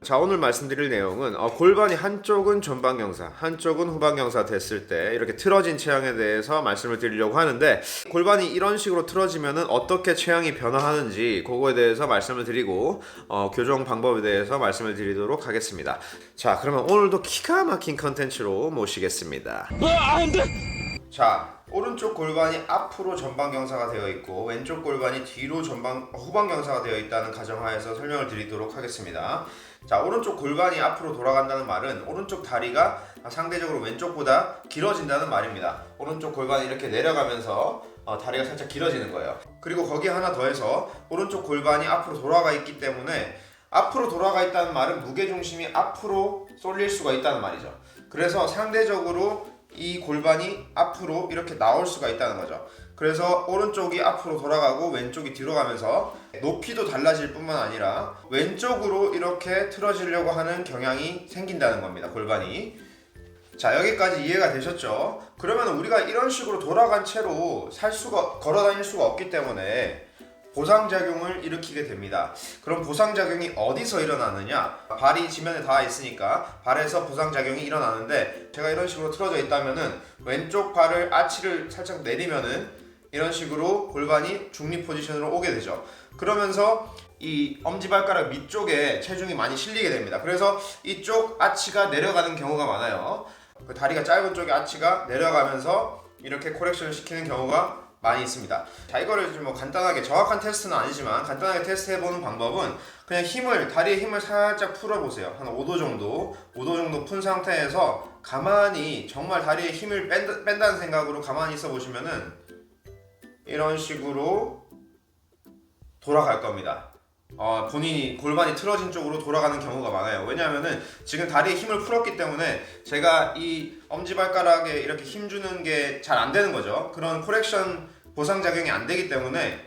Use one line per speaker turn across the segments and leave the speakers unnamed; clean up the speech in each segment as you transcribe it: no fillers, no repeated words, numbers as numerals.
자, 오늘 말씀드릴 내용은 골반이 한쪽은 전방경사, 한쪽은 후방경사 됐을 때 이렇게 틀어진 체형에 대해서 말씀을 드리려고 하는데, 골반이 이런 식으로 틀어지면은 어떻게 체형이 변화하는지 그거에 대해서 말씀을 드리고 교정 방법에 대해서 말씀을 드리도록 하겠습니다. 자, 그러면 오늘도 기가 막힌 컨텐츠로 모시겠습니다. 자, 오른쪽 골반이 앞으로 전방경사가 되어 있고 왼쪽 골반이 뒤로 후방경사가 되어 있다는 가정하에서 설명을 드리도록 하겠습니다. 자, 오른쪽 골반이 앞으로 돌아간다는 말은 오른쪽 다리가 상대적으로 왼쪽보다 길어진다는 말입니다. 오른쪽 골반이 이렇게 내려가면서 다리가 살짝 길어지는 거예요. 그리고 거기에 하나 더해서 오른쪽 골반이 앞으로 돌아가 있기 때문에, 앞으로 돌아가 있다는 말은 무게중심이 앞으로 쏠릴 수가 있다는 말이죠. 그래서 상대적으로 이 골반이 앞으로 이렇게 나올 수가 있다는 거죠. 그래서 오른쪽이 앞으로 돌아가고 왼쪽이 뒤로 가면서 높이도 달라질 뿐만 아니라 왼쪽으로 이렇게 틀어지려고 하는 경향이 생긴다는 겁니다, 골반이. 자, 여기까지 이해가 되셨죠? 그러면 우리가 이런 식으로 돌아간 채로 걸어 다닐 수가 없기 때문에 보상작용을 일으키게 됩니다. 그럼 보상작용이 어디서 일어나느냐? 발이 지면에 닿아 있으니까 발에서 보상작용이 일어나는데, 제가 이런 식으로 틀어져 있다면은 왼쪽 발을 아치를 살짝 내리면은 이런 식으로 골반이 중립 포지션으로 오게 되죠. 그러면서 이 엄지발가락 밑쪽에 체중이 많이 실리게 됩니다. 그래서 이쪽 아치가 내려가는 경우가 많아요. 그 다리가 짧은 쪽의 아치가 내려가면서 이렇게 코렉션을 시키는 경우가 많이 있습니다. 자, 이거를 좀 간단하게, 정확한 테스트는 아니지만 간단하게 테스트해보는 방법은 그냥 다리의 힘을 살짝 풀어보세요. 한 5도 정도 푼 상태에서 가만히, 정말 다리의 힘을 뺀다는 생각으로 가만히 있어 보시면은 이런 식으로 돌아갈 겁니다. 본인이 골반이 틀어진 쪽으로 돌아가는 경우가 많아요. 왜냐하면은 지금 다리에 힘을 풀었기 때문에 제가 이 엄지발가락에 이렇게 힘주는 게 잘 안 되는 거죠. 그런 코렉션 보상작용이 안 되기 때문에,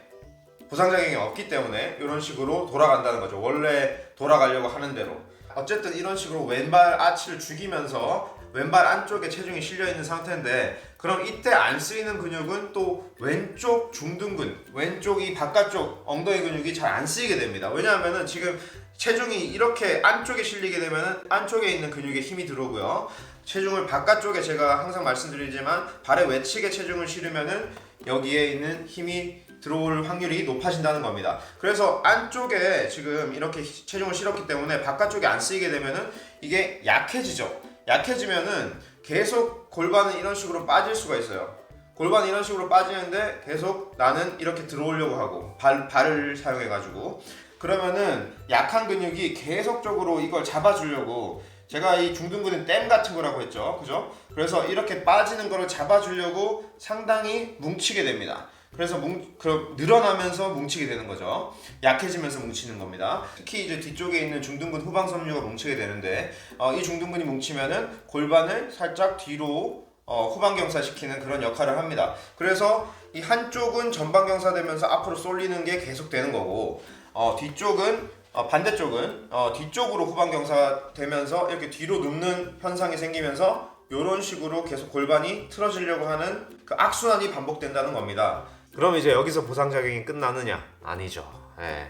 보상작용이 없기 때문에 이런 식으로 돌아간다는 거죠. 원래 돌아가려고 하는 대로. 어쨌든 이런 식으로 왼발 아치를 죽이면서 왼발 안쪽에 체중이 실려있는 상태인데, 그럼 이때 안 쓰이는 근육은 또 왼쪽 중둔근, 왼쪽 이 바깥쪽 엉덩이 근육이 잘 안 쓰이게 됩니다. 왜냐하면은 지금 체중이 이렇게 안쪽에 실리게 되면은 안쪽에 있는 근육에 힘이 들어오고요. 체중을 바깥쪽에, 제가 항상 말씀드리지만 발의 외측에 체중을 실으면은 여기에 있는 힘이 들어올 확률이 높아진다는 겁니다. 그래서 안쪽에 지금 이렇게 체중을 실었기 때문에 바깥쪽에 안 쓰이게 되면은 이게 약해지죠. 약해지면은 계속 골반은 이런 식으로 빠질 수가 있어요. 골반이 이런 식으로 빠지는데 계속 나는 이렇게 들어오려고 하고 발을 사용해가지고, 그러면은 약한 근육이 계속적으로 이걸 잡아주려고, 제가 이 중둔근은 댐 같은 거라고 했죠, 그죠? 그래서 이렇게 빠지는 거를 잡아주려고 상당히 뭉치게 됩니다. 그래서 늘어나면서 뭉치게 되는 거죠. 약해지면서 뭉치는 겁니다. 특히 이제 뒤쪽에 있는 중둔근 후방섬유가 뭉치게 되는데, 이 중둔근이 뭉치면은 골반을 살짝 뒤로 후방경사 시키는 그런 역할을 합니다. 그래서 이 한쪽은 전방경사 되면서 앞으로 쏠리는 게 계속 되는 거고, 반대쪽은 뒤쪽으로 후방경사 되면서 이렇게 뒤로 눕는 현상이 생기면서 이런 식으로 계속 골반이 틀어지려고 하는 그 악순환이 반복된다는 겁니다. 그럼 이제 여기서 보상작용이 끝나느냐? 아니죠.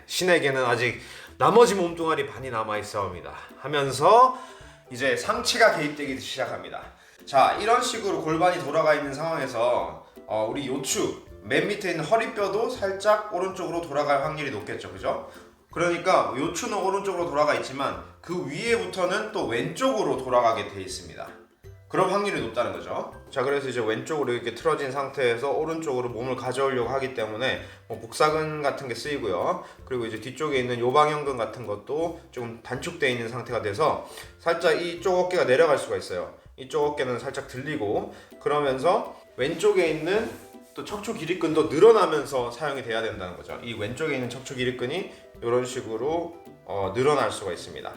신에게는 아직 나머지 몸뚱아리 반이 남아있어 합니다. 하면서 이제 상체가 개입되기 시작합니다. 자, 이런 식으로 골반이 돌아가 있는 상황에서 우리 요추, 맨 밑에 있는 허리뼈도 살짝 오른쪽으로 돌아갈 확률이 높겠죠, 그죠? 그러니까 요추는 오른쪽으로 돌아가 있지만 그 위에부터는 또 왼쪽으로 돌아가게 돼 있습니다. 그런 확률이 높다는 거죠. 자, 그래서 이제 왼쪽으로 이렇게 틀어진 상태에서 오른쪽으로 몸을 가져오려고 하기 때문에 복사근 같은 게 쓰이고요. 그리고 이제 뒤쪽에 있는 요방형근 같은 것도 좀 단축되어 있는 상태가 돼서 살짝 이쪽 어깨가 내려갈 수가 있어요. 이쪽 어깨는 살짝 들리고, 그러면서 왼쪽에 있는 또 척추 기립근도 늘어나면서 사용이 돼야 된다는 거죠. 이 왼쪽에 있는 척추 기립근이 이런 식으로 늘어날 수가 있습니다.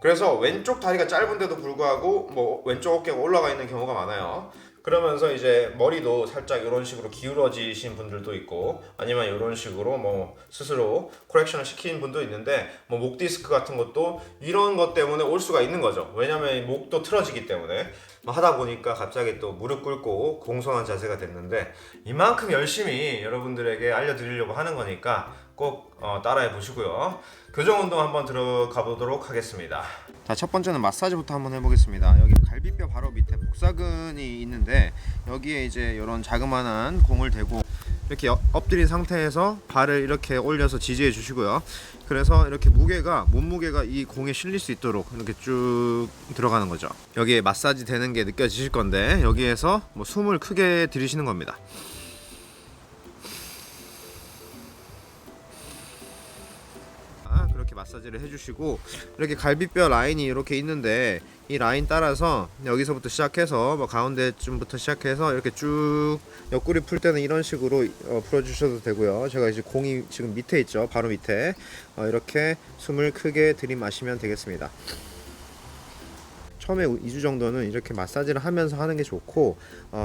그래서 왼쪽 다리가 짧은데도 불구하고 왼쪽 어깨가 올라가 있는 경우가 많아요. 그러면서 이제 머리도 살짝 이런 식으로 기울어지신 분들도 있고, 아니면 이런 식으로 스스로 코렉션을 시키는 분도 있는데, 목 디스크 같은 것도 이런 것 때문에 올 수가 있는 거죠. 왜냐면 목도 틀어지기 때문에. 하다 보니까 갑자기 또 무릎 꿇고 공손한 자세가 됐는데, 이만큼 열심히 여러분들에게 알려드리려고 하는 거니까 꼭 따라해 보시고요. 교정 운동 한번 들어가 보도록 하겠습니다. 자, 첫 번째는 마사지부터 한번 해보겠습니다. 여기 갈비뼈 바로 밑에 복사근이 있는데 여기에 이제 이런 자그마한 공을 대고 이렇게 엎드린 상태에서 발을 이렇게 올려서 지지해 주시고요. 그래서 이렇게 몸무게가 이 공에 실릴 수 있도록 이렇게 쭉 들어가는 거죠. 여기에 마사지 되는 게 느껴지실 건데 여기에서 숨을 크게 들이쉬는 겁니다. 그렇게 마사지를 해주시고, 이렇게 갈비뼈 라인이 이렇게 있는데 이 라인 따라서 여기서부터 시작해서 가운데쯤부터 시작해서 이렇게 쭉 옆구리 풀 때는 이런 식으로 풀어주셔도 되고요. 제가 이제 공이 지금 밑에 있죠, 바로 밑에. 이렇게 숨을 크게 들이마시면 되겠습니다. 처음에 2주 정도는 이렇게 마사지를 하면서 하는 게 좋고,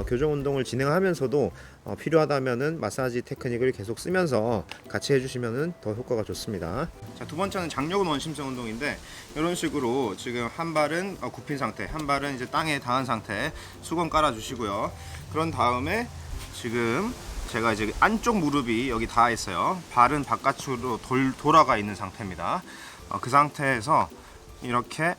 교정 운동을 진행하면서도 필요하다면은 마사지 테크닉을 계속 쓰면서 같이 해주시면은 더 효과가 좋습니다. 자, 두 번째는 장요근 원심성 운동인데 이런 식으로 지금 한 발은 굽힌 상태, 한 발은 이제 땅에 닿은 상태, 수건 깔아 주시고요. 그런 다음에 지금 제가 이제 안쪽 무릎이 여기 닿아 있어요. 발은 바깥으로 돌아가 있는 상태입니다. 그 상태에서 이렇게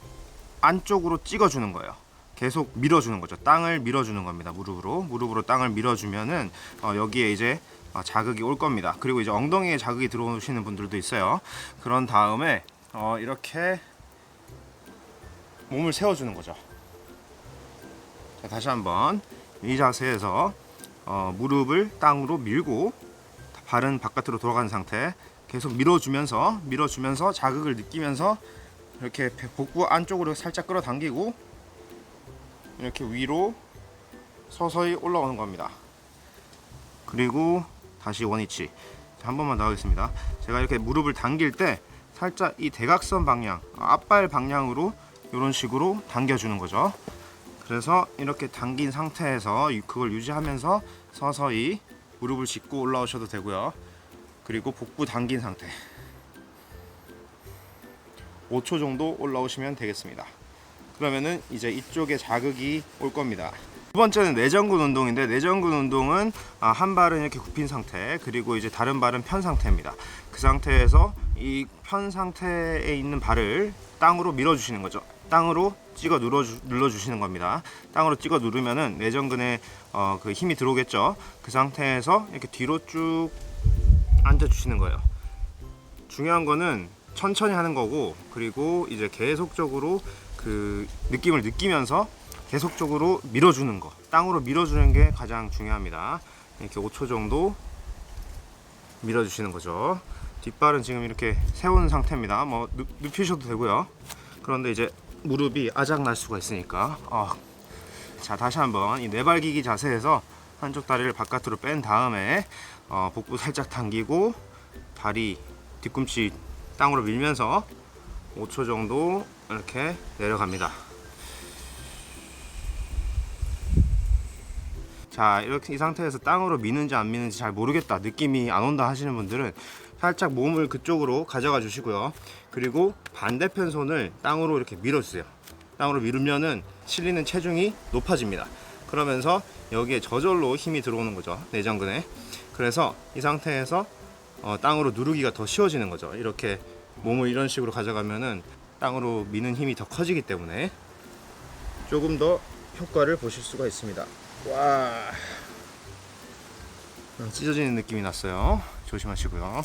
안쪽으로 찍어주는 거예요. 계속 밀어주는 거죠. 땅을 밀어주는 겁니다. 무릎으로 땅을 밀어주면은 여기에 이제 자극이 올 겁니다. 그리고 이제 엉덩이에 자극이 들어오시는 분들도 있어요. 그런 다음에 이렇게 몸을 세워주는 거죠. 자, 다시 한번 이 자세에서 무릎을 땅으로 밀고 발은 바깥으로 돌아가는 상태, 계속 밀어주면서 자극을 느끼면서 이렇게 복부 안쪽으로 살짝 끌어당기고 이렇게 위로 서서히 올라오는 겁니다. 그리고 다시 원위치 한 번만 더 하겠습니다. 제가 이렇게 무릎을 당길 때 살짝 이 대각선 방향, 앞발 방향으로 이런 식으로 당겨주는 거죠. 그래서 이렇게 당긴 상태에서 그걸 유지하면서 서서히 무릎을 짚고 올라오셔도 되고요. 그리고 복부 당긴 상태 5초 정도 올라오시면 되겠습니다. 그러면은 이제 이쪽에 자극이 올 겁니다. 두 번째는 내전근 운동인데, 내전근 운동은 한 발은 이렇게 굽힌 상태, 그리고 이제 다른 발은 편 상태입니다. 그 상태에서 이 편 상태에 있는 발을 땅으로 밀어주시는 거죠. 땅으로 찍어 눌러주시는 겁니다. 땅으로 찍어 누르면은 내전근에 그 힘이 들어오겠죠. 그 상태에서 이렇게 뒤로 쭉 앉아주시는 거예요. 중요한 거는 천천히 하는 거고, 그리고 이제 계속적으로 그 느낌을 느끼면서 계속적으로 밀어주는 거, 땅으로 밀어주는 게 가장 중요합니다. 이렇게 5초 정도 밀어주시는 거죠. 뒷발은 지금 이렇게 세운 상태입니다. 눕히셔도 되고요. 그런데 이제 무릎이 아작날 수가 있으니까. 자, 다시 한번 이 네발기기 자세에서 한쪽 다리를 바깥으로 뺀 다음에 복부 살짝 당기고 다리 뒤꿈치 땅으로 밀면서 5초 정도 이렇게 내려갑니다. 자, 이렇게 이 상태에서 땅으로 미는지 안 미는지 잘 모르겠다, 느낌이 안 온다 하시는 분들은 살짝 몸을 그쪽으로 가져가 주시고요. 그리고 반대편 손을 땅으로 이렇게 밀어주세요. 땅으로 밀으면은 실리는 체중이 높아집니다. 그러면서 여기에 저절로 힘이 들어오는 거죠, 내전근에. 그래서 이 상태에서 땅으로 누르기가 더 쉬워지는 거죠. 이렇게 몸을 이런 식으로 가져가면은 땅으로 미는 힘이 더 커지기 때문에 조금 더 효과를 보실 수가 있습니다. 와, 찢어지는 느낌이 났어요. 조심하시고요.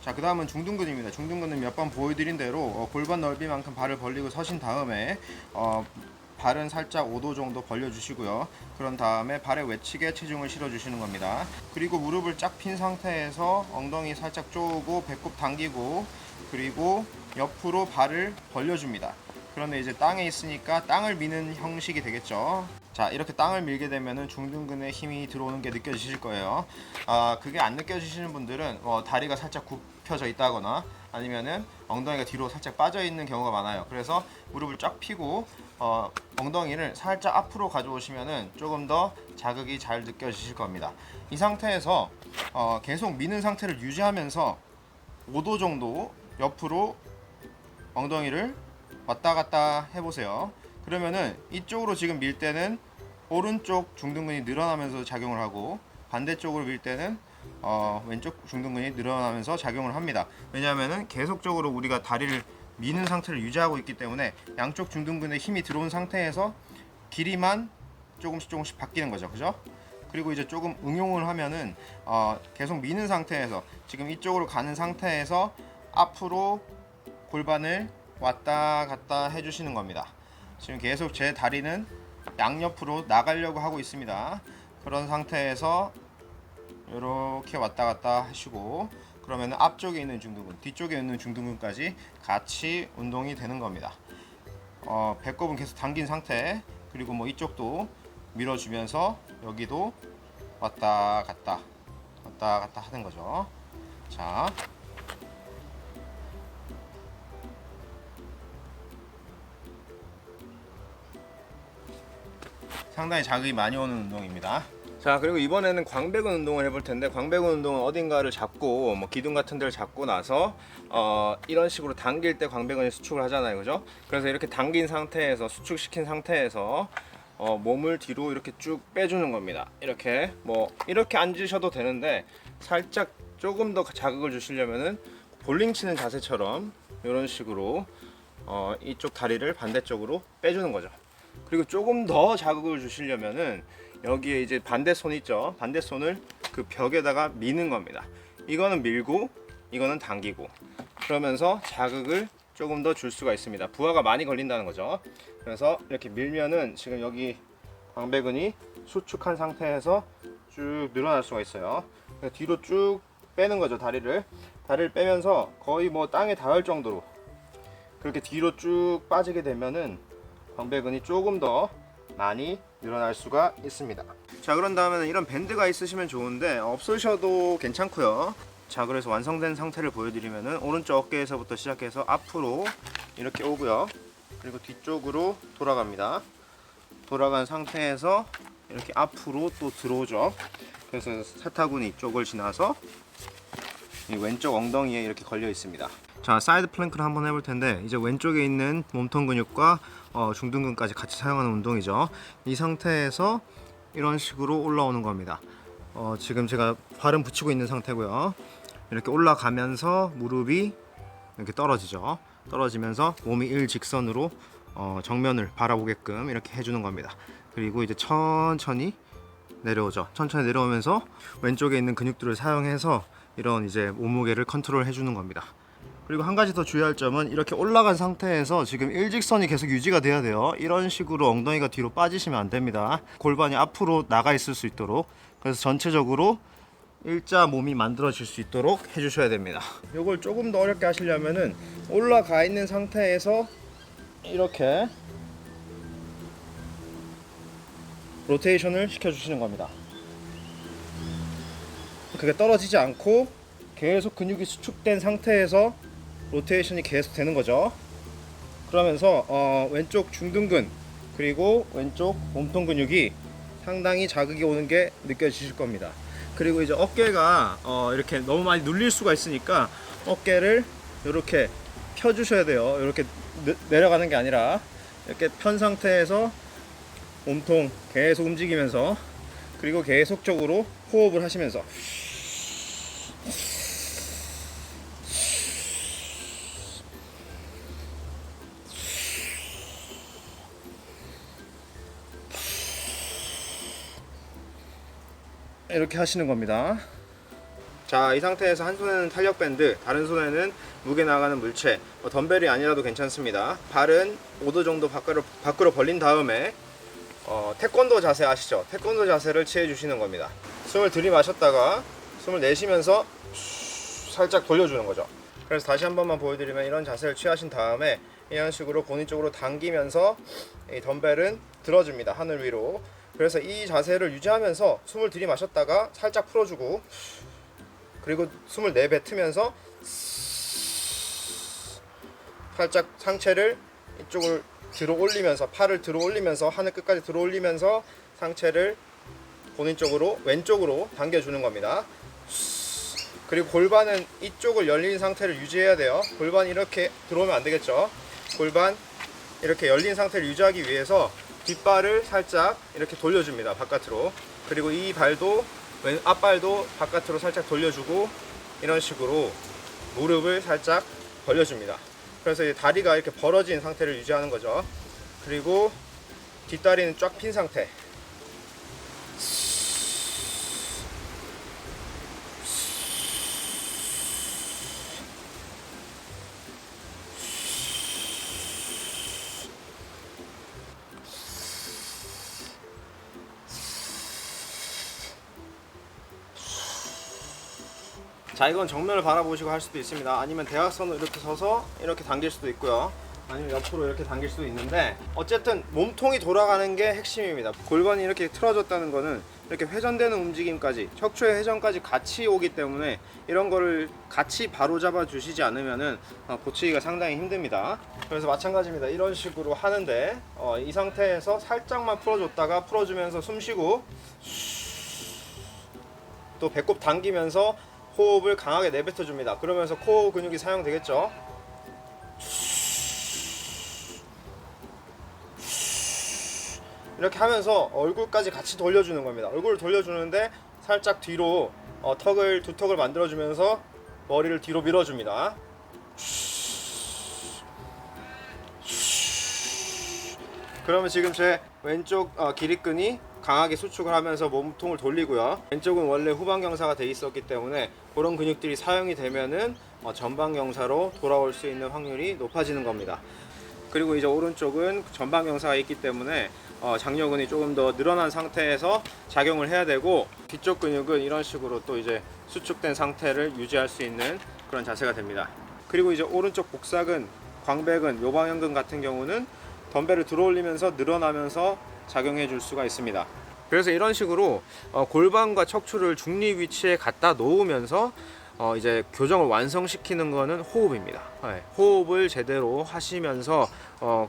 자, 그 다음은 중둔근입니다. 중둔근은 몇 번 보여드린 대로 골반 넓이만큼 발을 벌리고 서신 다음에 발은 살짝 5도 정도 벌려주시고요. 그런 다음에 발의 외측에 체중을 실어주시는 겁니다. 그리고 무릎을 쫙 핀 상태에서 엉덩이 살짝 쪼고 배꼽 당기고, 그리고 옆으로 발을 벌려줍니다. 그런데 이제 땅에 있으니까 땅을 미는 형식이 되겠죠. 자, 이렇게 땅을 밀게 되면은 중둔근에 힘이 들어오는 게 느껴지실 거예요. 그게 안 느껴지시는 분들은 다리가 살짝 굽혀져 있다거나 아니면은 엉덩이가 뒤로 살짝 빠져 있는 경우가 많아요. 그래서 무릎을 쫙 펴고 엉덩이를 살짝 앞으로 가져오시면은 조금 더 자극이 잘 느껴지실 겁니다. 이 상태에서 계속 미는 상태를 유지하면서 5도 정도 옆으로 엉덩이를 왔다 갔다 해보세요. 그러면은 이쪽으로 지금 밀 때는 오른쪽 중둔근이 늘어나면서 작용을 하고, 반대쪽으로 밀 때는 왼쪽 중둔근이 늘어나면서 작용을 합니다. 왜냐하면은 계속적으로 우리가 다리를 미는 상태를 유지하고 있기 때문에 양쪽 중둔근에 힘이 들어온 상태에서 길이만 조금씩 바뀌는 거죠. 그죠? 그리고 이제 조금 응용을 하면은 계속 미는 상태에서 지금 이쪽으로 가는 상태에서 앞으로 골반을 왔다 갔다 해주시는 겁니다. 지금 계속 제 다리는 양옆으로 나가려고 하고 있습니다. 그런 상태에서 이렇게 왔다 갔다 하시고, 그러면 앞쪽에 있는 중둔근, 뒤쪽에 있는 중둔근까지 같이 운동이 되는 겁니다. 배꼽은 계속 당긴 상태, 그리고 뭐 이쪽도 밀어주면서 여기도 왔다 갔다 하는 거죠. 자, 상당히 자극이 많이 오는 운동입니다. 자, 그리고 이번에는 광배근 운동을 해볼 텐데, 광배근 운동은 어딘가를 잡고 뭐 기둥 같은 데를 잡고 나서 이런 식으로 당길 때 광배근이 수축을 하잖아요. 그죠? 그래서 이렇게 당긴 상태에서, 수축시킨 상태에서 몸을 뒤로 이렇게 쭉 빼주는 겁니다. 이렇게 이렇게 앉으셔도 되는데, 살짝 조금 더 자극을 주시려면은 볼링 치는 자세처럼 이런 식으로 이쪽 다리를 반대쪽으로 빼주는 거죠. 그리고 조금 더 자극을 주시려면은 여기에 이제 반대손 있죠? 반대손을 그 벽에다가 미는 겁니다. 이거는 밀고 이거는 당기고, 그러면서 자극을 조금 더 줄 수가 있습니다. 부하가 많이 걸린다는 거죠. 그래서 이렇게 밀면은 지금 여기 광배근이 수축한 상태에서 쭉 늘어날 수가 있어요. 뒤로 쭉 빼는 거죠. 다리를 빼면서 거의 뭐 땅에 닿을 정도로 그렇게 뒤로 쭉 빠지게 되면은 광배근이 조금 더 많이 늘어날 수가 있습니다. 자, 그런 다음에는 이런 밴드가 있으시면 좋은데 없으셔도 괜찮고요. 자, 그래서 완성된 상태를 보여드리면은 오른쪽 어깨에서부터 시작해서 앞으로 이렇게 오고요. 그리고 뒤쪽으로 돌아갑니다. 돌아간 상태에서 이렇게 앞으로 또 들어오죠. 그래서 사타구니 이쪽을 지나서 이 왼쪽 엉덩이에 이렇게 걸려 있습니다. 자, 사이드 플랭크를 한번 해볼 텐데, 이제 왼쪽에 있는 몸통 근육과 중둔근까지 같이 사용하는 운동이죠. 이 상태에서 이런 식으로 올라오는 겁니다. 지금 제가 발은 붙이고 있는 상태고요. 이렇게 올라가면서 무릎이 이렇게 떨어지죠. 떨어지면서 몸이 일직선으로 정면을 바라보게끔 이렇게 해주는 겁니다. 그리고 이제 천천히 내려오죠. 천천히 내려오면서 왼쪽에 있는 근육들을 사용해서 이런 이제 몸무게를 컨트롤 해주는 겁니다. 그리고 한 가지 더 주의할 점은, 이렇게 올라간 상태에서 지금 일직선이 계속 유지가 돼야 돼요. 이런 식으로 엉덩이가 뒤로 빠지시면 안 됩니다. 골반이 앞으로 나가 있을 수 있도록, 그래서 전체적으로 일자 몸이 만들어질 수 있도록 해주셔야 됩니다. 이걸 조금 더 어렵게 하시려면은 올라가 있는 상태에서 이렇게 로테이션을 시켜주시는 겁니다. 그게 떨어지지 않고 계속 근육이 수축된 상태에서 로테이션이 계속 되는 거죠. 그러면서 왼쪽 중둔근 그리고 왼쪽 몸통 근육이 상당히 자극이 오는 게 느껴지실 겁니다. 그리고 이제 어깨가 이렇게 너무 많이 눌릴 수가 있으니까 어깨를 이렇게 펴 주셔야 돼요. 이렇게 내려가는 게 아니라 이렇게 편 상태에서 몸통 계속 움직이면서, 그리고 계속적으로 호흡을 하시면서 이렇게 하시는 겁니다. 자, 이 상태에서 한 손에는 탄력 밴드, 다른 손에는 무게 나가는 물체, 덤벨이 아니라도 괜찮습니다. 발은 5도 정도 밖으로 벌린 다음에 태권도 자세 아시죠? 태권도 자세를 취해 주시는 겁니다. 숨을 들이마셨다가 숨을 내쉬면서 살짝 돌려주는 거죠. 그래서 다시 한 번만 보여드리면, 이런 자세를 취하신 다음에 이런 식으로 본인 쪽으로 당기면서 이 덤벨은 들어줍니다. 하늘 위로. 그래서 이 자세를 유지하면서 숨을 들이마셨다가 살짝 풀어주고, 그리고 숨을 내뱉으면서 살짝 상체를 이쪽을 들어 올리면서, 팔을 들어 올리면서 하늘 끝까지 들어 올리면서 상체를 본인 쪽으로 왼쪽으로 당겨주는 겁니다. 그리고 골반은 이쪽을 열린 상태를 유지해야 돼요. 골반이 이렇게 들어오면 안 되겠죠. 골반 이렇게 열린 상태를 유지하기 위해서 뒷발을 살짝 이렇게 돌려줍니다. 바깥으로. 그리고 이 발도
왼 앞발도 바깥으로 살짝 돌려주고 이런 식으로 무릎을 살짝 벌려줍니다. 그래서 이제 다리가 이렇게 벌어진 상태를 유지하는 거죠. 그리고 뒷다리는 쫙 핀 상태. 자, 이건 정면을 바라보시고 할 수도 있습니다. 아니면 대각선으로 이렇게 서서 이렇게 당길 수도 있고요. 아니면 옆으로 이렇게 당길 수도 있는데, 어쨌든 몸통이 돌아가는 게 핵심입니다. 골반이 이렇게 틀어졌다는 거는 이렇게 회전되는 움직임까지, 척추의 회전까지 같이 오기 때문에 이런 거를 같이 바로 잡아 주시지 않으면은 고치기가 상당히 힘듭니다. 그래서 마찬가지입니다. 이런 식으로 하는데 이 상태에서 살짝만 풀어줬다가 풀어주면서 숨 쉬고, 또 배꼽 당기면서 호흡을 강하게 내뱉어 줍니다. 그러면서 코어 근육이 사용되겠죠. 이렇게 하면서 얼굴까지 같이 돌려주는 겁니다. 얼굴을 돌려주는데 살짝 뒤로 두 턱을 만들어주면서 머리를 뒤로 밀어줍니다. 그러면 지금 제 왼쪽 기립근이 강하게 수축을 하면서 몸통을 돌리고요. 왼쪽은 원래 후방경사가 돼 있었기 때문에 그런 근육들이 사용이 되면은 전방경사로 돌아올 수 있는 확률이 높아지는 겁니다. 그리고 이제 오른쪽은 전방경사가 있기 때문에 장요근이 조금 더 늘어난 상태에서 작용을 해야 되고, 뒤쪽 근육은 이런 식으로 또 이제 수축된 상태를 유지할 수 있는 그런 자세가 됩니다. 그리고 이제 오른쪽 복사근, 광배근, 요방형근 같은 경우는 덤벨을 들어올리면서 늘어나면서 작용해 줄 수가 있습니다. 그래서 이런 식으로 골반과 척추를 중립 위치에 갖다 놓으면서 이제 교정을 완성시키는 거는 호흡입니다. 호흡을 제대로 하시면서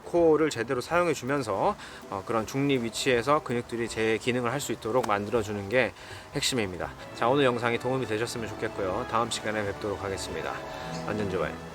코어를 제대로 사용해 주면서 그런 중립 위치에서 근육들이 제 기능을 할 수 있도록 만들어 주는 게 핵심입니다. 자, 오늘 영상이 도움이 되셨으면 좋겠고요. 다음 시간에 뵙도록 하겠습니다. 안전조발.